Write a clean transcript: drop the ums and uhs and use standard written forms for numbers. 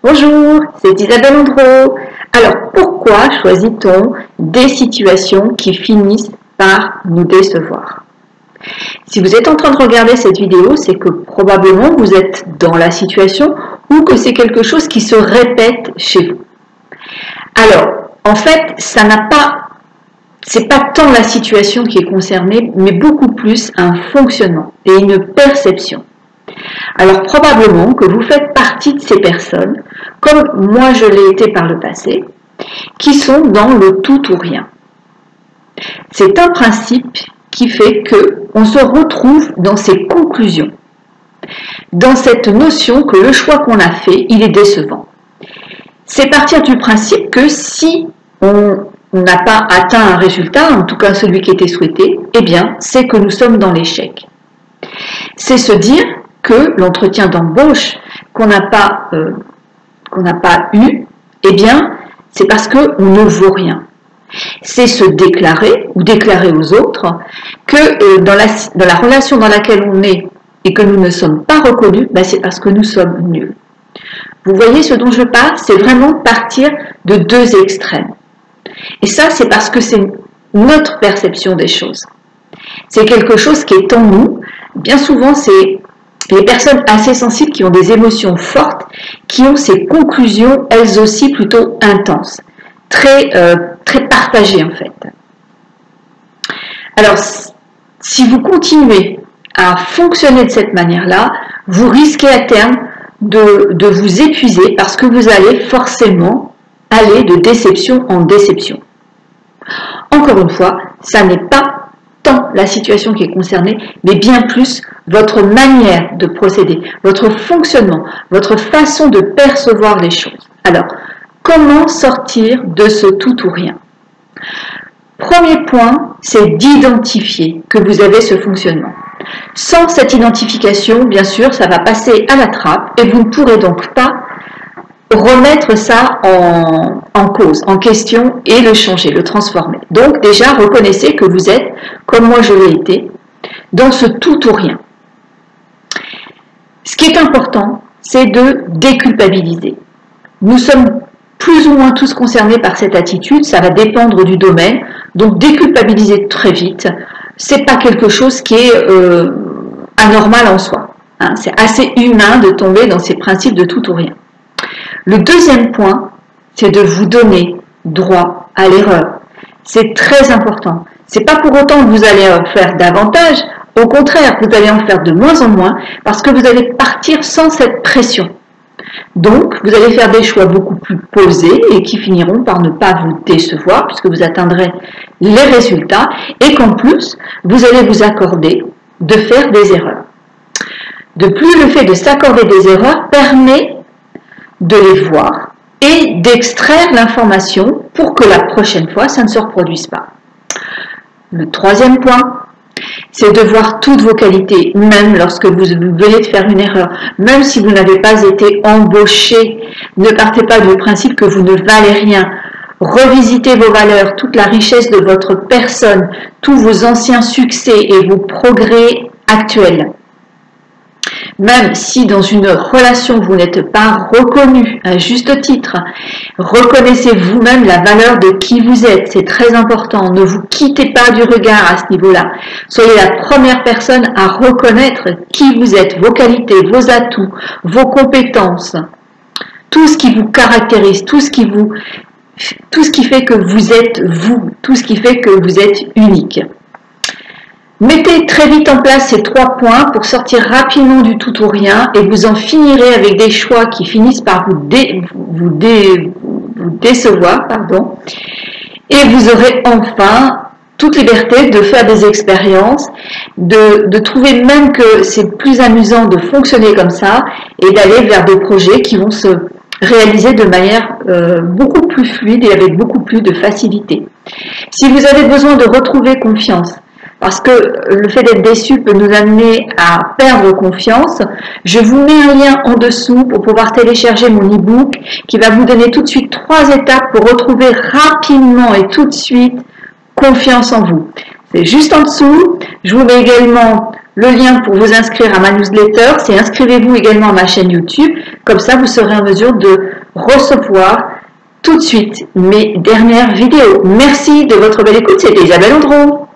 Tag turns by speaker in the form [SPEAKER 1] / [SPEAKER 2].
[SPEAKER 1] Bonjour, c'est Isabelle Andro. Alors, pourquoi choisit-on des situations qui finissent par nous décevoir? Si vous êtes en train de regarder cette vidéo, c'est que probablement vous êtes dans la situation ou que c'est quelque chose qui se répète chez vous. Alors, en fait, c'est pas tant la situation qui est concernée, mais beaucoup plus un fonctionnement et une perception. Alors probablement que vous faites partie de ces personnes, comme moi je l'ai été par le passé, qui sont dans le tout ou rien. C'est un principe qui fait qu'on se retrouve dans ces conclusions, dans cette notion que le choix qu'on a fait, il est décevant. C'est partir du principe que si on n'a pas atteint un résultat, en tout cas celui qui était souhaité, eh bien c'est que nous sommes dans l'échec. C'est se dire que l'entretien d'embauche qu'on n'a pas eu, eh bien, c'est parce qu'on ne vaut rien. C'est se déclarer ou déclarer aux autres que dans la relation dans laquelle on est et que nous ne sommes pas reconnus, ben c'est parce que nous sommes nuls. Vous voyez ce dont je parle? C'est vraiment partir de deux extrêmes. Et ça, c'est parce que c'est notre perception des choses. C'est quelque chose qui est en nous. Bien souvent, c'est les personnes assez sensibles qui ont des émotions fortes, qui ont ces conclusions, elles aussi, plutôt intenses, très partagées en fait. Alors, si vous continuez à fonctionner de cette manière-là, vous risquez à terme de vous épuiser parce que vous allez forcément aller de déception en déception. Encore une fois, ça n'est pas tant la situation qui est concernée, mais bien plus votre manière de procéder, votre fonctionnement, votre façon de percevoir les choses. Alors, comment sortir de ce tout ou rien? Premier point, c'est d'identifier que vous avez ce fonctionnement. Sans cette identification, bien sûr, ça va passer à la trappe et vous ne pourrez donc pas remettre ça en cause, en question et le changer, le transformer. Donc déjà, reconnaissez que vous êtes, comme moi je l'ai été, dans ce tout ou rien. Ce qui est important, c'est de déculpabiliser. Nous sommes plus ou moins tous concernés par cette attitude, ça va dépendre du domaine, donc déculpabiliser très vite, c'est pas quelque chose qui est anormal en soi. Hein. C'est assez humain de tomber dans ces principes de tout ou rien. Le deuxième point, c'est de vous donner droit à l'erreur. C'est très important. C'est pas pour autant que vous allez en faire davantage. Au contraire, vous allez en faire de moins en moins parce que vous allez partir sans cette pression. Donc, vous allez faire des choix beaucoup plus posés et qui finiront par ne pas vous décevoir puisque vous atteindrez les résultats et qu'en plus, vous allez vous accorder de faire des erreurs. De plus, le fait de s'accorder des erreurs permet de les voir et d'extraire l'information pour que la prochaine fois, ça ne se reproduise pas. Le troisième point, c'est de voir toutes vos qualités, même lorsque vous venez de faire une erreur, même si vous n'avez pas été embauché. Ne partez pas du principe que vous ne valez rien. Revisitez vos valeurs, toute la richesse de votre personne, tous vos anciens succès et vos progrès actuels. Même si dans une relation vous n'êtes pas reconnu à juste titre, reconnaissez vous-même la valeur de qui vous êtes, c'est très important. Ne vous quittez pas du regard à ce niveau-là. Soyez la première personne à reconnaître qui vous êtes, vos qualités, vos atouts, vos compétences, tout ce qui vous caractérise, tout ce qui fait que vous êtes vous, tout ce qui fait que vous êtes unique. Mettez très vite en place ces 3 points pour sortir rapidement du tout ou rien et vous en finirez avec des choix qui finissent par vous décevoir. Et vous aurez enfin toute liberté de faire des expériences, de trouver même que c'est plus amusant de fonctionner comme ça et d'aller vers des projets qui vont se réaliser de manière beaucoup plus fluide et avec beaucoup plus de facilité. Si vous avez besoin de retrouver confiance, parce que le fait d'être déçu peut nous amener à perdre confiance, je vous mets un lien en dessous pour pouvoir télécharger mon e-book qui va vous donner tout de suite 3 étapes pour retrouver rapidement et tout de suite confiance en vous. C'est juste en dessous. Je vous mets également Le lien pour vous inscrire à ma newsletter, c'est inscrivez-vous également à ma chaîne YouTube. Comme ça, vous serez en mesure de recevoir tout de suite mes dernières vidéos. Merci de votre belle écoute, c'était Isabelle Audreau.